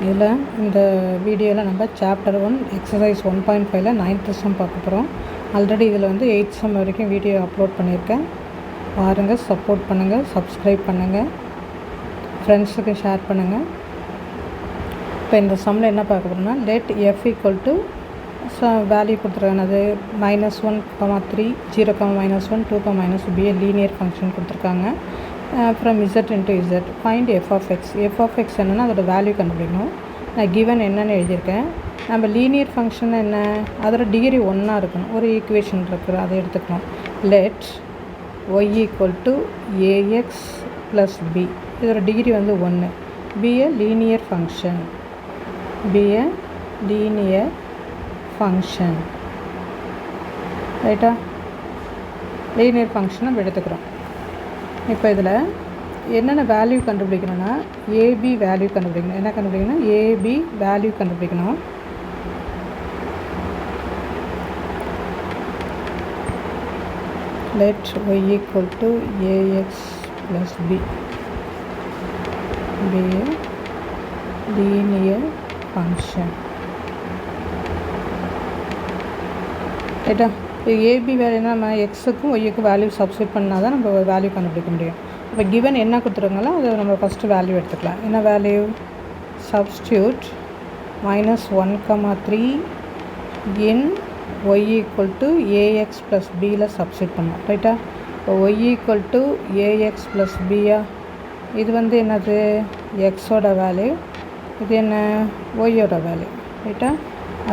இதில் இந்த வீடியோவில் நம்ம சாப்டர் 1 எக்ஸசைஸ் 1.5ல 9th சம் பார்க்க போகிறோம். ஆல்ரெடி இதில் வந்து 8th சம் வரைக்கும் வீடியோ அப்லோட் பண்ணியிருக்கேன். பாருங்கள், சப்போர்ட் பண்ணுங்கள், சப்ஸ்கிரைப் பண்ணுங்கள், ஃப்ரெண்ட்ஸுக்கு ஷேர் பண்ணுங்கள். இப்போ இந்த சம்மில் என்ன பார்க்க போகிறோம்னா, let F equal to value கொடுத்துருக்காங்க. அது -1, 3, 0, -1, 2, -b லீனியர் ஃபங்க்ஷன் கொடுத்துருக்காங்க. From z into z find f of x. f of x என்னென்னா அதோட வேல்யூ கண்டுபிடிக்கணும். நான் கிவன் என்னென்னு எழுதியிருக்கேன். நம்ம லீனியர் ஃபங்க்ஷன் என்ன, அதோட டிகிரி 1 இருக்கணும். ஒரு ஈக்குவேஷன் இருக்குது, அதை எடுத்துக்கணும். Let y equal to ax + b. இதோட டிகிரி வந்து 1. be a linear function. be a linear function. ரைட்டா? லீனியர் ஃபங்க்ஷன் நம்ம எடுத்துக்கிறோம். இப்போ இதில் என்னென்ன வேல்யூ கண்டுபிடிக்கணும்னா, ஏபி வேல்யூ கண்டுபிடிக்கணும். என்ன கண்டுபிடிக்கணும்? ஏபி வேல்யூ கண்டுபிடிக்கணும். Let y equal to ax + b be a linear function. ரைட்டா? இப்போ ஏபி வேல்யூனா நம்ம எக்ஸுக்கும் ஒய்யுக்கும் வேல்யூ சப்ஸ்டியூட் பண்ணால் தான் நம்ம வேல்யூ கண்டுபிடிக்க முடியும். இப்போ கிவன் என்ன கொடுத்துருக்காங்களோ அதை நம்ம ஃபஸ்ட்டு வேல்யூ எடுத்துக்கலாம். என்ன value? Substitute -1, 3 in y equal to ax + bயில் சப்ஸ்டியூட் பண்ணோம். ரைட்டா? இப்போ y equal to ax + b. இது வந்து என்னது? எக்ஸோட வேல்யூ. இது என்ன? ஒய்யோட வேல்யூ. ரைட்டா?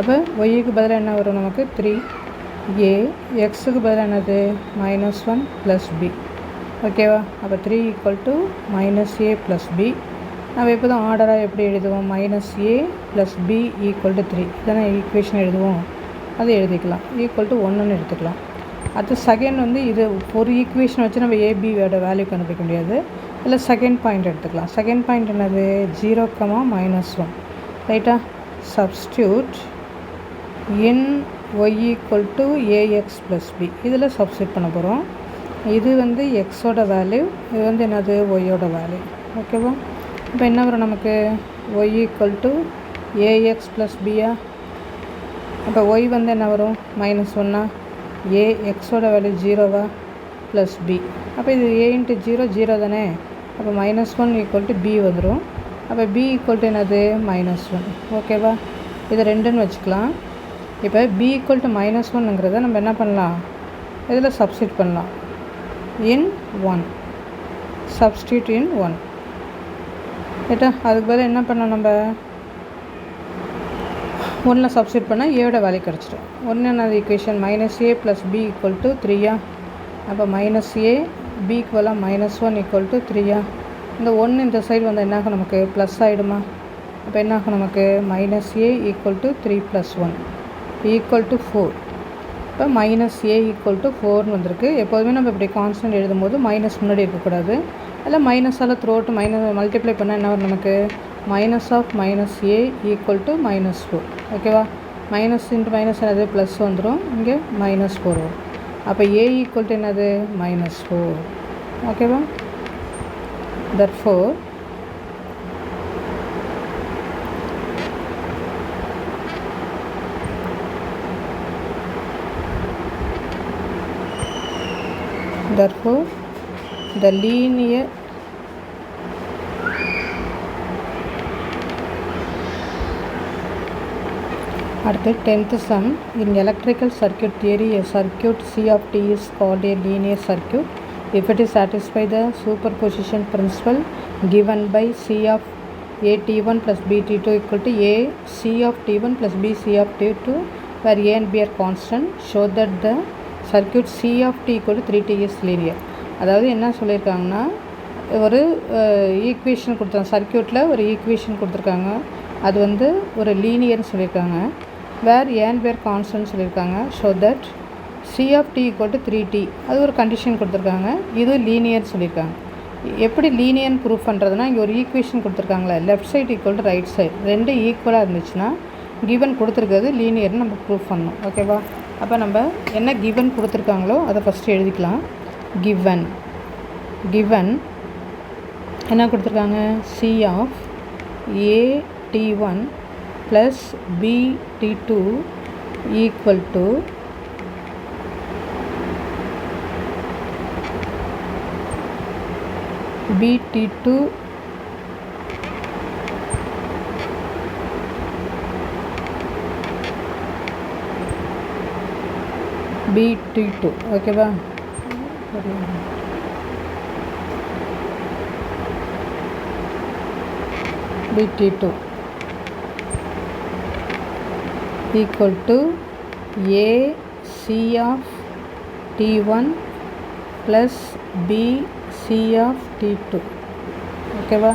அப்போ ஒய்க்கு பதிலாக என்ன வரும் நமக்கு? 3a. எக்ஸுக்கு பதிலாக என்னது? -1 + b. ஓகேவா? அப்போ 3 ஈக்குவல் டு -a + b. நம்ம இப்போ தான் ஆர்டராக எப்படி எழுதுவோம்? -a + b equal to 3. இதானே ஈக்குவேஷன் எழுதுவோம். அதை எழுதிக்கலாம். ஈக்குவல் டு 1ன்னு எடுத்துக்கலாம். அடுத்து செகண்ட் வந்து இது ஒரு ஈக்குவேஷன் வச்சு நம்ம ஏபியோட வேல்யூ கண்டுபிடிக்க முடியாது. இல்லை செகண்ட் பாயிண்ட் எடுத்துக்கலாம். செகண்ட் பாயிண்ட் என்னது? 0, -1. ரைட்டா? Substitute in y equal to ax + b. இதில் சப்ஸ்டியூட் பண்ண போகிறோம். இது வந்து எக்ஸோட வேல்யூ, இது வந்து என்னது? ஒய்யோட வேல்யூ. ஓகேவா? இப்போ என்ன வரும் நமக்கு? y equal to ax + b. அப்போ y வந்து என்ன வரும்? -1. a எக்ஸோட வேல்யூ 0 + b. அப்போ இது a × 0 0 தானே. அப்போ -1 ஈக்குவல் டு b வந்துடும். அப்போ b ஈக்குவல் டு என்னது? -1. ஓகேவா? இது 2ன்னு வச்சுக்கலாம். இப்போ b ஈக்குவல் டு -1ங்கிறத நம்ம என்ன பண்ணலாம்? இதில் சப்ஸ்டியூட் பண்ணலாம். இன் 1. சப்ஸ்டியூட் இன் 1. ரைட்டா? அதுக்கு பதில் என்ன பண்ணலாம்? நம்ம 1ல் சப்ஸ்டியூட் பண்ணால் ஏயோட வேல்யூ கிடச்சிடும். 1 என்னது equation? -a + b equal to 3. அப்போ -a bக்கு பதிலாக -1 ஈக்குவல் டு 3. இந்த 1 இந்த சைடு வந்து என்னாகும்? நமக்கு ப்ளஸ் ஆகிடுமா? அப்போ என்னாகும் நமக்கு? -a equal to 3 + 1 equal to 4. இப்போ -a ஈக்குவல் டு 4ன்னு வந்திருக்கு. எப்போதுமே நம்ம இப்படி கான்ஸ்டன்ட் எழுதும்போது மைனஸ் முன்னாடி இருக்கக்கூடாது. அதில் மைனஸால் த்ரோட்டு மல்டிப்ளை பண்ணால் என்ன வரும் நமக்கு? -a equal to -4. ஓகேவா? மைனஸ் இன்ட்டு மைனஸ் என்னது? ப்ளஸ் வந்துடும். இங்கே -4 வரும். அப்போ a ஈக்குவல் டு என்னது? -4. ஓகேவா? therefore the linear அடுத்து 10th sum. In electrical circuit theory, a circuit C of t is called a linear circuit if it is satisfy the superposition principle given by C of at1 + bt2 equal to a C of t1 + b C of t2 where a and b are constant. Show that the circuit C of t equal to 3t is linear. அதாவது என்ன சொல்லியிருக்காங்கன்னா, ஒரு equation கொடுத்துருக்காங்க. சர்க்கியூட்டில் ஒரு equation கொடுத்துருக்காங்க. அது வந்து ஒரு லீனியர்னு சொல்லியிருக்காங்க. வேர் ஏன் பேர் கான்ஸ்டன்ட் சொல்லியிருக்காங்க. Show that c of t equal to 3t. அது ஒரு கண்டிஷன் கொடுத்துருக்காங்க. இது லீனியர் சொல்லியிருக்காங்க. எப்படி லீனியர்னு ப்ரூஃப் பண்ணுறதுனா, இங்கே ஒரு ஈக்குவேஷன் கொடுத்துருக்காங்களே, left side equal to right side, ரெண்டு ஈக்குவலாக இருந்துச்சுன்னா கிவன் கொடுத்துருக்கிறது லீனியர்னு நம்ம ப்ரூஃப் பண்ணணும். ஓகேவா? அப்போ நம்ம என்ன கிவன் கொடுத்துருக்காங்களோ அதை ஃபஸ்ட்டு எழுதிக்கலாம். கிவன் என்ன கொடுத்துருக்காங்க? C of a T1 plus B T2 equal to B T2 B T2 ஓகேவா? B T2 equal to A C of T1 plus B C of T2 ஓகேவா?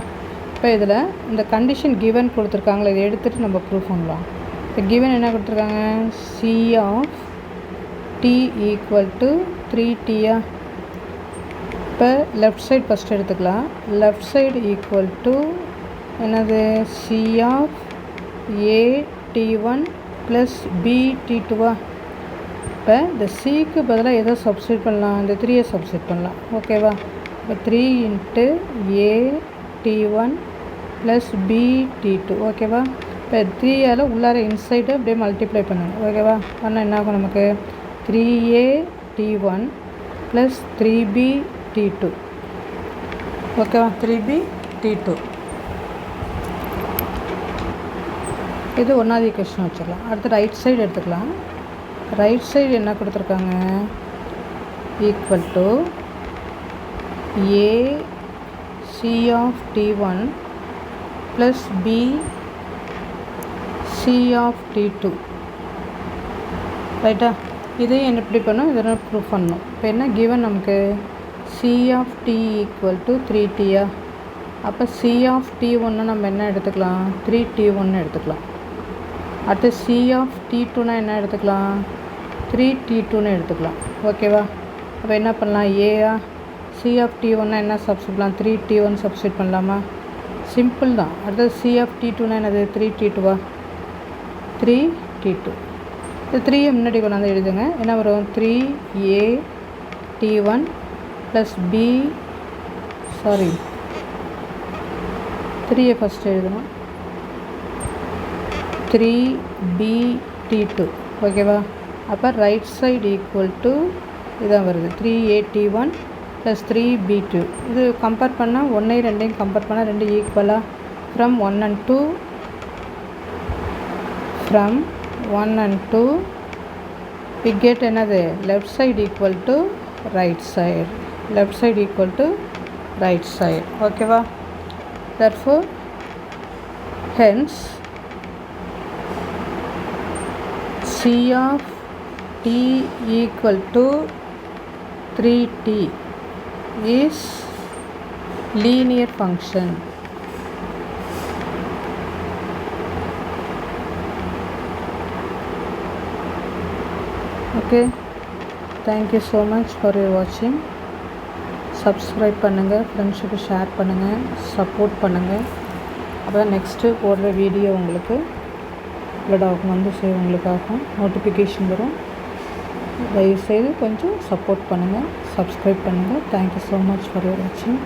இப்போ இதில் இந்த கண்டிஷன் கிவன் கொடுத்துருக்காங்களே, இதை எடுத்துகிட்டு நம்ம ப்ரூஃப் பண்ணலாம். இப்போ கிவன் என்ன கொடுத்துருக்காங்க? C of T equal to 3T-யா? இப்போ லெஃப்ட் சைடு ஃபஸ்ட் எடுத்துக்கலாம். லெஃப்ட் சைடு ஈக்குவல் டு என்னது? C of A T1 plus B T2-வா? இப்போ இந்த சிக்கு பதிலாக எதை சப்ஸ்டியூட் பண்ணலாம்? இந்த 3-யை சப்ஸ்டியூட் பண்ணலாம். ஓகேவா? இப்போ 3 × A T1 plus B T2 ஓகேவா? இப்போ 3ஆல் உள்ளார இன்சைடு அப்படியே மல்டிப்ளை பண்ணுங்க. ஓகேவா? ஆனால் என்ன ஆகும் நமக்கு? 3A T1 plus 3B T2 ஓகேவா? 3B T2 இது ஒன்றாவது ஈக்குவேஷன் வச்சுக்கலாம். அடுத்து ரைட் சைடு எடுத்துக்கலாம். ரைட் சைடு என்ன கொடுத்துருக்காங்க? Equal to A C of T1 plus B C of T2 ரைட்டா? இதையும் என்ன எப்படி பண்ணணும்? இதெல்லாம் ப்ரூஃப் பண்ணணும். இப்போ என்ன கிவன் நமக்கு? C of T equal to 3T-யா? அப்போ C of T1 நம்ம என்ன எடுத்துக்கலாம்? 3T1 எடுத்துக்கலாம். அடுத்து C of T2 என்ன எடுத்துக்கலாம்? 3T2 எடுத்துக்கலாம். ஓகேவா? அப்போ என்ன பண்ணலாம்? ஏயா C of T1 என்ன சப்ஸ்டியூட் பண்ணலாம்? 3T1 சப்ஸ்டியூட் பண்ணலாமா? சிம்பிள் தான். அடுத்தது C of T2 என்னது? 3T2-வா? 3T2 இது 3 முன்னாடி கொண்டாந்து எழுதுங்க. என்ன வரும்? 3A T1 plus B 3-யை first எழுதணும். 3B T2 ஓகேவா? அப்போ ரைட் சைடு ஈக்குவல் டு இதான் வருது 3A T1 ப்ளஸ் 3B2. இது கம்பேர் பண்ணால் 1 2 கம்பேர் பண்ணால் 2 ஈக்குவலாக ஃப்ரம் 1 and 2 we get என்னது? Left side equal to right side. Left side equal to right side. ஓகேவா? therefore hence C of T equal to 3T is linear function. Okay, thank you so much for your watching. Subscribe பண்ணுங்கள், ஃப்ரெண்ட்ஸுக்கு share பண்ணுங்கள், support பண்ணுங்கள். அப்போ next போடுற video உங்களுக்கு உங்களுக்காகும் notification வரும். தயவுசெய்து கொஞ்சம் சப்போர்ட் பண்ணுங்கள், சப்ஸ்கிரைப் பண்ணுங்கள். Thank you so much for your வாட்சிங்.